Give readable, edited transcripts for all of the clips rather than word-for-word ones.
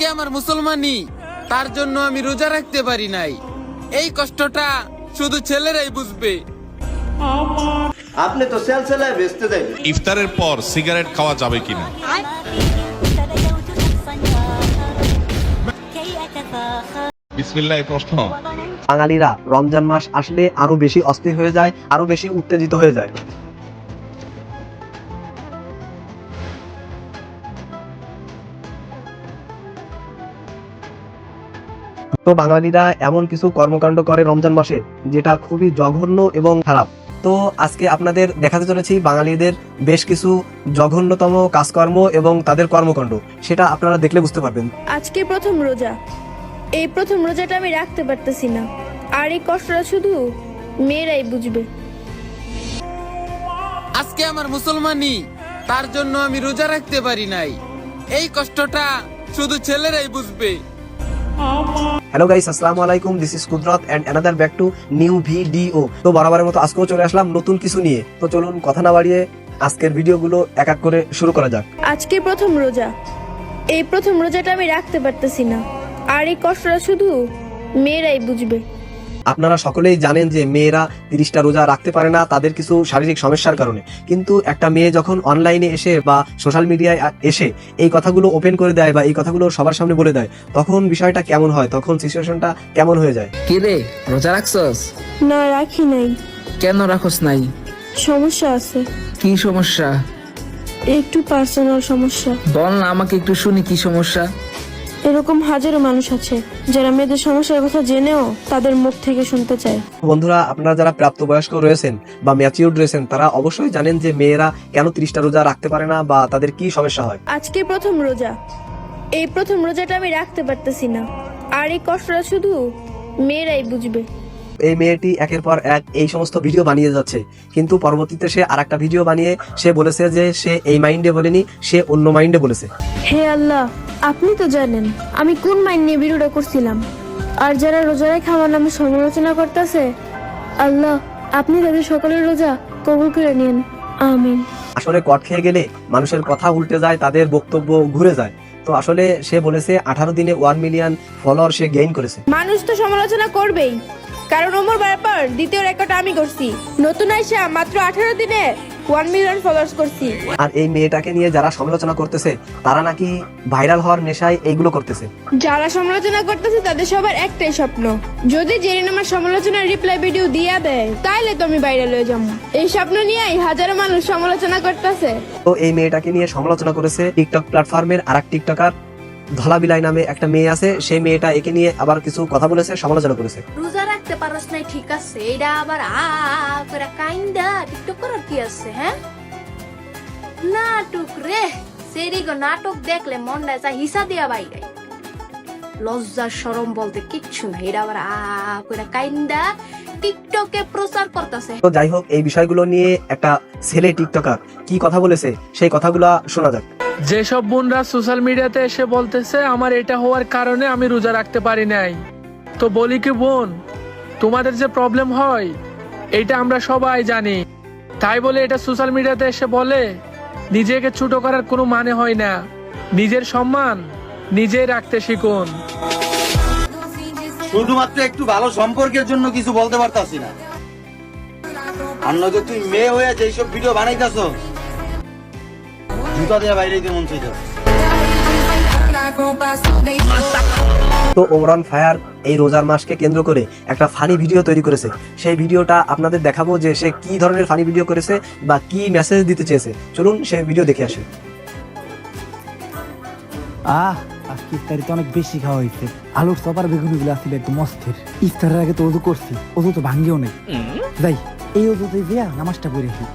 আজকে আমার মুসলমানি, তার জন্য আমি রোজা রাখতে পারি নাই। এই কষ্টটা শুধু ছেলেরাই বুঝবে। আপনি তো সেলসেলায় বেচতে দেন। ইফতারের পর সিগারেট খাওয়া যাবে কিনা? বিসমিল্লাহ প্রশ্ন। বাঙালিরা রমজান মাস আসলে আরো বেশি অস্থির হয়ে যায়, আরো বেশি উত্তেজিত হয়ে যায়। তো বাঙালিরা এমন কিছু কর্মকাণ্ড করে রমজান মাসে যেটা খুবই জঘন্য এবং খারাপ। তো আজকে আপনাদের দেখাতে চলেছি বাঙালিদের বেশ কিছু জঘন্যতম কাজকর্ম এবং তাদের কর্মকাণ্ড, সেটা আপনারা দেখলে বুঝতে পারবেন। আজকে প্রথম রোজা, এই প্রথম রোজাটা আমি রাখতে পারতেছি না, আর এই কষ্টটা শুধু মেয়েরাই বুঝবে। আজকে আমার মুসলমানি, তার জন্য আমি রোজা রাখতে পারি নাই। এই কষ্টটা শুধু ছেলেরাই বুঝবে। হ্যালো গাইস, আসসালামু আলাইকুম, this is Kudrat and another back to new video. তো বরাবরের মতো আজকেও চলে আসলাম নতুন কিছু নিয়ে। তো চলুন কথা না বাড়িয়ে আজকের ভিডিওগুলো এক এক করে শুরু করা যাক। আজকে প্রথম রোজা, এই প্রথম রোজাটা আমি রাখতে পারতেছি না, আর এই কষ্টটা শুধু মেয়েরাই বুঝবে। আপনারা সকলেই জানেন যে মেয়েরা 30টা রোজা রাখতে পারে না তাদের কিছু শারীরিক সমস্যার কারণে। কিন্তু একটা মেয়ে যখন অনলাইনে এসে বা সোশ্যাল মিডিয়ায় এসে এই কথাগুলো ওপেন করে দেয় বা এই কথাগুলো সবার সামনে বলে দেয়, তখন বিষয়টা কেমন হয়, তখন সিচুয়েশনটা কেমন হয়ে যায়। কি রে, রোজা রাখছস? না, রাখি নাই। কেন রাখস নাই? সমস্যা আছে। কি সমস্যা? একটু পার্সোনাল সমস্যা। বল না আমাকে, একটু শুনি কি সমস্যা। এরকম হাজারো মানুষ আছে যারা মেয়েদের সমস্যার কথা জেনেও তাদের মুখ থেকে শুনতে চায়। বন্ধুরা, আপনারা যারা প্রাপ্তবয়স্ক রয়েছেন বা ম্যাচিউরড রয়েছেন তারা অবশ্যই জানেন যে মেয়েরা কেন 30টা রোজা রাখতে পারে না বা তাদের কি সমস্যা হয়। আজকে প্রথম রোজা, এই প্রথম রোজাটা আমি রাখতে পারতেছি না, আর এই কষ্টটা শুধু মেয়েরাই বুঝবে। এই মেয়েটি একের পর এক এই সমস্ত ভিডিও বানিয়ে যাচ্ছে, কিন্তু পরবর্তীতে সে আরেকটা ভিডিও বানিয়ে সে বলেছে যে সে এই মাইন্ডে বলেনি, সে অন্য মাইন্ডে বলেছে। হে আল্লাহ, আপনি তো জানেন আমি কোন মাইন্ড নিয়ে ভিডিওটা করছিলাম। আর যারা রোজা রেখে আমার নামে সমালোচনা করতেছে, আল্লাহ আপনি তাদের সকলের রোজা কবুল করে নিন, আমিন। আসলে কট খেয়ে গেলে মানুষের কথা উল্টে যায়, তাদের বক্তব্য ঘুরে যায়। তো আসলে সে বলেছে 18 দিনে 1 মিলিয়ন ফলোয়ার সে গেইন করেছে। মানুষ তো সমালোচনা করবেই, কারণ ওমর ব্যাপার দ্বিতীয় রেকর্ড আমি করছি। নতুন আইসা মাত্র 18 দিনে 1 মিলিয়ন ফলোয়ার্স করছি। আর এই মেয়েটাকে নিয়ে যারা সমালোচনা করতেছে তারা নাকি ভাইরাল হওয়ার নেশায় এইগুলো করতেছে। যারা সমালোচনা করতেছে তাদের সবার একটাই স্বপ্ন, যদি জেরিন আমার সমালোচনার রিপ্লাই ভিডিও দিয়া দেয় তাইলে তো আমি ভাইরাল হয়ে যাবো। এই স্বপ্ন নিয়েই হাজারো মানুষ সমালোচনা করতেছে। তো এই মেয়েটাকে নিয়ে সমালোচনা করেছে টিকটক প্ল্যাটফর্মের আরেক টিকটকার ধলাবিলাই নামে একটা মেয়ে আছে। সেই মেয়েটা একে নিয়ে আবার কিছু কথা বলেছে, সমালোচনা করেছে। রোজা রাখতে পারস নাই ঠিক আছে, এটা আবার করে কাইন্দা টিকটক করার কি আছে? হ্যাঁ, নাটক রে, সেরি গো নাটক দেখলে মনটা যা হিসা দিয়া বাইরে। লজ্জা শরম বলতে কিচ্ছু নাই, এটা আবার করে কাইন্দা টিকটকে প্রচার করতেছে। তো যাই হোক, এই বিষয়গুলো নিয়ে একটা ছেলে টিকটকার কি কথা বলেছে সেই কথাগুলো শোনা যাক। যেসব বোনরা সোশ্যাল মিডিয়াতে এসে বলতেছে আমার এটা হওয়ার কারণে আমি রোজা রাখতে পারি নাই, তো বলি কি বোন, তোমাদের যে প্রবলেম হয় এটা আমরা সবাই জানি। তাই বলে এটা সোশ্যাল মিডিয়াতে এসে বলে নিজেকে ছোট করার কোনো মানে হয় না। নিজের সম্মান নিজেই রাখতে শিখুন। শুধুমাত্র একটু ভালো সম্পর্কের জন্য কিছু বলতে পারতাছি না, আর নয়তো তুই মেয়ে হয়ে যেসব ভিডিও বানাইতাছ জুতা দিয়ে বাইরে দিতে মন চাইতাছে। তো ওমরান ফায়ার এই রোজার মাসকে কেন্দ্র করে একটা ফানি ভিডিও তৈরি করেছে। সেই ভিডিওটা আপনাদের দেখাবো যে সে কি ধরনের ফানি ভিডিও করেছে বা কি মেসেজ দিতে চেয়েছে। চলুন সেই ভিডিও দেখে আসি। আজকে ইফতারিতে অনেক বেশি খাওয়া হয়েছে। আলুর চপার বেগুনিগুলো আসলে একদম অস্থির। ইফতারের আগে তো ওযু করছি, ওযু তো ভাঙ্গেও নেই। যাই এই ওযুতে দিয়া নামাজটা পড়ে আসি।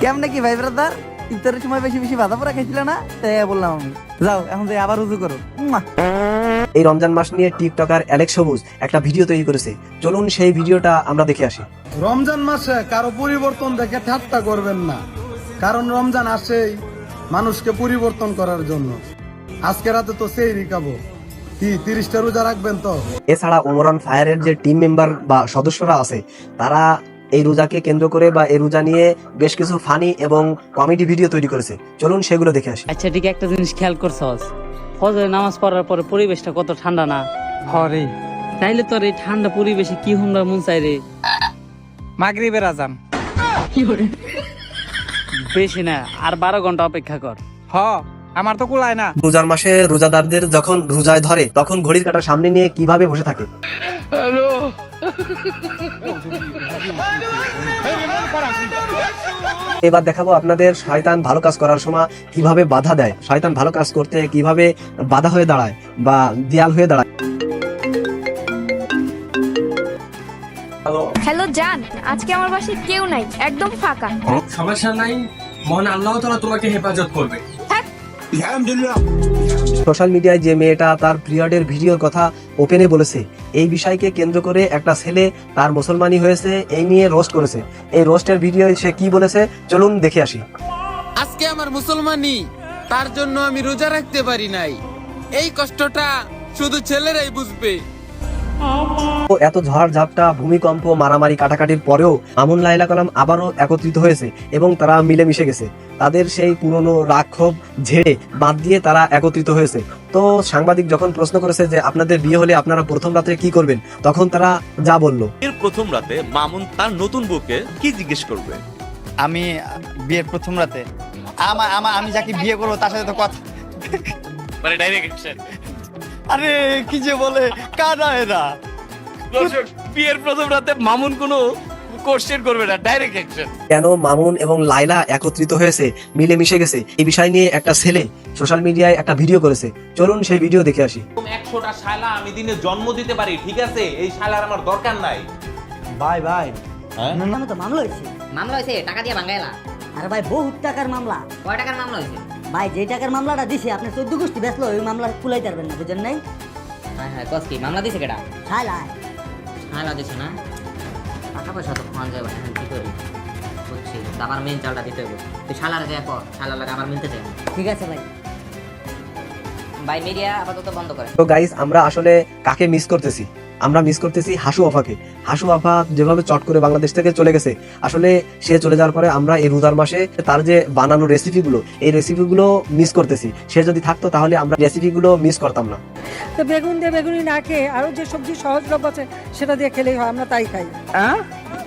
কেমনে কি ভাই ব্রাদার, ইফতারের সময় বেশি বেশি ভাজা পোড়া খাইছিল না, তাই বললাম আমি। যাও এখন যাই আবার ওযু করো। এই রমজান মাস নিয়ে টিকটকার অ্যালেক্স সবুজ একটা ভিডিও তৈরি করেছে। চলুন সেই ভিডিওটা আমরা দেখে আসি। রমজান মাসে কারো পরিবর্তন দেখে ঠাট্টা করবেন না, কারণ রমজান আসেই মানুষকে পরিবর্তন করার জন্য। আজকে রাতে তো সেহরি খাবো, কি 30টা রোজা রাখবেন তো? এছাড়া ওমরান ফায়ারের যে টিম মেম্বার বা সদস্যরা আছে তারা এই রোজাকে কেন্দ্র করে বা এই রোজা নিয়ে বেশ কিছু ফানি এবং কমেডি ভিডিও তৈরি করেছে। চলুন সেগুলো দেখে আসি। আচ্ছা ঠিক একটা জিনিস খেয়াল করছস, ফজরের নামাজ পড়ার পরে পরিবেশটা কত ঠান্ডা না? হরে তাইলে তোর এই ঠান্ডা পরিবেশে কি হুমরা মন চাই রে? মাগরিবের আজান। বেশি না, আর 12 ঘন্টা অপেক্ষা কর। হ আমার তো কুলায় না। রোজার মাসে রোজাদারদের যখন রোজায় ধরে তখন ঘড়ির কাঁটা সামনে নিয়ে কিভাবে বসে থাকে। এবার দেখাবো আপনাদের শয়তান ভালো কাজ করার সময় কিভাবে বাধা দেয়, শয়তান ভালো কাজ করতে কিভাবে বাধা হয়ে দাঁড়ায় বা দেয়াল হয়ে দাঁড়ায়। হ্যালো জান, আজকে আমার বাসায় কেউ নাই, একদম ফাঁকা। সমস্যা নাই, মহান আল্লাহ তাআলা তোমাকে হেফাজত করবে। সোশ্যাল মিডিয়ায় যে মেয়েটা তার পিরিয়ডের ভিডিওর কথা ওপেনে বলেছে, এই বিষয়কে কেন্দ্র করে একটা ছেলে তার মুসলমানি হয়েছে এই নিয়ে রোস্ট করেছে। এই রোস্টের ভিডিও সে কি বলেছে চলুন দেখে আসি। আজকে আমার মুসলমানি, তার জন্য আমি রোজা রাখতে পারি নাই। এই কষ্টটা শুধু ছেলেরাই বুঝবে। তো এত ঝড় ঝাপটা, ভূমিকম্প, মারামারি কাটাকাটির পরেও মামুন লায়লা কালাম আবারও একত্রিত হয়েছে এবং তারা মিলেমিশে গেছে। তাদের সেই পুরনো রাগ ক্ষোভ ঝেড়ে বাদ দিয়ে তারা একত্রিত হয়েছে। তো সাংবাদিক যখন প্রশ্ন করেছে যে আপনাদের বিয়ে হলে আপনারা প্রথম রাত্রে কি করবেন, তখন তারা যা বললো। এর প্রথম রাতে মামুন তার নতুন বউকে কি জিজ্ঞেস করবে? আমি বিয়ের প্রথম রাতে আমি যাকে বিয়ে করবো তার সাথে তো কথা, মানে ডাইরেক্ট আরে কি যে বলে কানা এরা। বিয়ের প্রথম রাতে মামুন কোনো কোশ্চেন করবে না, ডাইরেক্ট অ্যাকশন। কেন মামুন এবং লায়লা একত্রিত হয়েছে, মিলেমিশে গেছে, এই বিষয় নিয়ে একটা ছেলে সোশ্যাল মিডিয়ায় একটা ভিডিও করেছে। চলুন সেই ভিডিও দেখে আসি। 100টা শালা আমি দিনে জন্ম দিতে পারি, ঠিক আছে? এই শালার আমার দরকার নাই। ভাই ভাই নামে তো মামলা হয়েছে টাকা দিয়ে ভাঙাইলা। আরে ভাই বহুত টাকার মামলা। কয় টাকার মামলা হয়েছে? ভাই যে টাকার মামলাটা দিছে আপনি 14 গোষ্ঠী বেচলো, ওই মামলা কুলাই পারবেন না, বুঝেন নাই? হ্যাঁ হ্যাঁ, কস কি মামলা দিছে কেডা? ছাইলাই হালা দিছে না, টাকা পয়সা তো খাওয়ান যাবে না, কি করি বুঝছি। আমার মেন চালটা দিতে হবে, তুই শালারে যা কর, শালা লাগে আমার মিলতে চাই না। ঠিক আছে ভাই। ভাই মিডিয়া আপাতত বন্ধ করে। তো গাইস, আমরা আসলে কাকে মিস করতেছি? আমরা মিস করতেছি হাসু আফাকে। হাসু আফা যেভাবে চট করে বাংলাদেশ থেকে চলে গেছে, আসলে সে চলে যাওয়ার পরে আমরা এই রোজার মাসে তার যে বানানো রেসিপিগুলো, এই রেসিপিগুলো মিস করতেছি। সে যদি থাকতো তাহলে আমরা রেসিপিগুলো মিস করতাম না। তো বেগুন দিয়ে বেগুনি না খেয়ে আরো যে সবজি সহজলভ্য আছে সেটা দিয়ে খেলেই হয়, আমরা তাই খাই।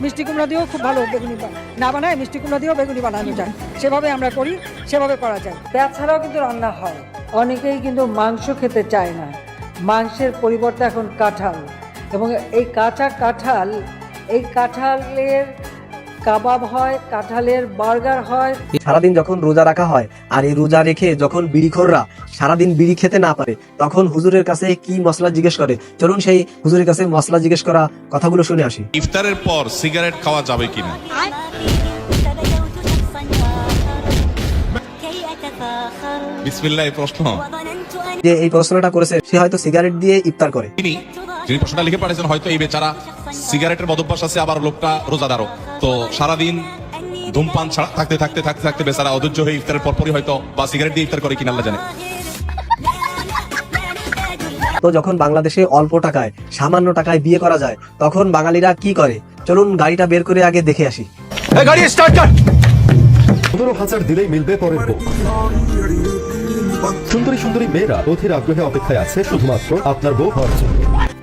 মিষ্টি কুমড়া দিয়েও খুব ভালো বেগুনি না বানায়, মিষ্টি কুমড়া দিয়েও বেগুনি বানানো যায়, সেভাবে আমরা করি, সেভাবে করা যায়। পেঁয়াজ ছাড়াও কিন্তু রান্না হয়। অনেকেই কিন্তু মাংস খেতে চায় না, মাংসের পরিবর্তে এখন কাঁঠাল, এবং এই কাঁচা কাঁঠাল, এই কাঁঠালের কাবাব হয়, কাঁঠালের বার্গার হয়। সারাদিন যখন রোজা রাখা হয় আর এই রোজা রেখে যখন বিড়িখোররা সারাদিন বিড়ি খেতে না পারে, তখন হুজুরের কাছে কি মশলা জিজ্ঞেস করে, চলুন সেই হুজুরের কাছে মশলা জিজ্ঞেস করা কথাগুলো শুনে আসি। ইফতারের পর সিগারেট খাওয়া যাবে কিনা? বিসমিল্লাহ প্রশ্ন। যে এই প্রশ্নটা করেছে সে হয়তো সিগারেট দিয়ে ইফতার করে। যিনি প্রশ্নটা লিখে পাঠিয়েছেন হয়তো এই বেচারা সিগারেটের বদভ্যাস আছে, আবার লোকটা রোজাদারও। তো সারাদিন ধূমপান ছাড়া থাকতে থাকতে থাকতে থাকতে বেচারা অধৈর্য হয়ে ইফতারের পরপরই হয়তো বা সিগারেট দিয়ে ইফতার করে কিনা আল্লাহ জানে। তো যখন বাংলাদেশে অল্প টাকায়, সামান্য টাকায় বিয়ে করা যায়, তখন বাঙালিরা কি করে, চলুন গাড়িটা বের করে আগে দেখে আসি। গাড়ি স্টার্ট কর। 15,000 দিলেই মিলবে পরের বউ। সুন্দরী সুন্দরী মেয়েরা অধীর আগ্রহে অপেক্ষায় আছে শুধুমাত্র আপনার বউ হওয়ার জন্য।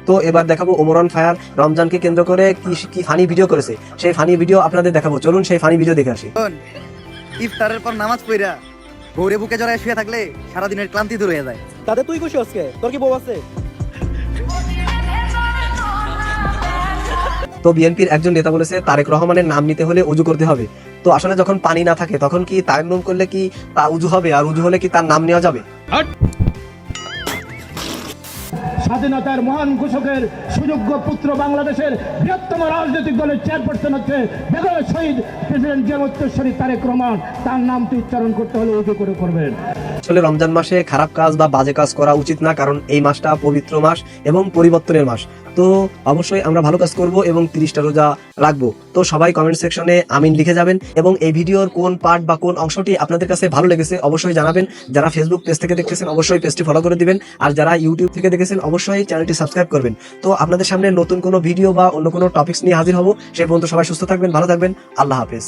তো এবার দেখাবো ওমরান ফায়ার রমজানকে কেন্দ্র করে কি ফানি ভিডিও করেছে। সেই ফানি ভিডিও আপনাদের দেখাবো, চলুন সেই ফানি ভিডিও দেখে আসি। ইফতারের পর নামাজ পড়া গৌরে বুকে জড়ায় শুয়ে থাকলে সারাদিনের ক্লান্তি দূর হয়ে যায়। তাতে তুই খুশি আজকে, তোর কি বউ আছে? তো বিএনপির একজন নেতা বলেছে তারেক রহমানের নাম নিতে হলে উজু করতে হবে। তো আসলে যখন পানি না থাকে তখন কি তায়াম্মুম করলে কি তা উজু হবে, আর উজু হলে কি তার নাম নেওয়া যাবে? স্বাধীনতার মহান ঘোষকের সুযোগ্য পুত্র, বাংলাদেশের বৃহত্তম রাজনৈতিক দলের চেয়ারপারসন হচ্ছে বেগম শহীদ প্রেসিডেন্ট জিয়া উত্তরসূরি তারেক রহমান। তার নামটি উচ্চারণ করতে হলে উজু করে করবেন। আসলে রমজান মাসে খারাপ কাজ বা বাজে কাজ করা উচিত না, কারণ এই মাসটা পবিত্র মাস এবং পরিবর্তনের মাস। তো অবশ্যই আমরা ভালো কাজ করব এবং 30টা রোজা রাখবো। তো সবাই কমেন্ট সেকশনে আমিন লিখে যাবেন এবং এই ভিডিওর কোন পার্ট বা কোন অংশটি আপনাদের কাছে ভালো লেগেছে অবশ্যই জানাবেন। যারা ফেসবুক পেজ থেকে দেখতেছেন অবশ্যই পেজটি ফলো করে দিবেন, আর যারা ইউটিউব থেকে দেখেছেন অবশ্যই চ্যানেলটি সাবস্ক্রাইব করবেন। তো আপনাদের সামনে নতুন কোনো ভিডিও বা অন্য কোনো টপিকস নিয়ে হাজির হব। সেই পর্যন্ত সবাই সুস্থ থাকবেন, ভালো থাকবেন। আল্লাহ হাফেজ।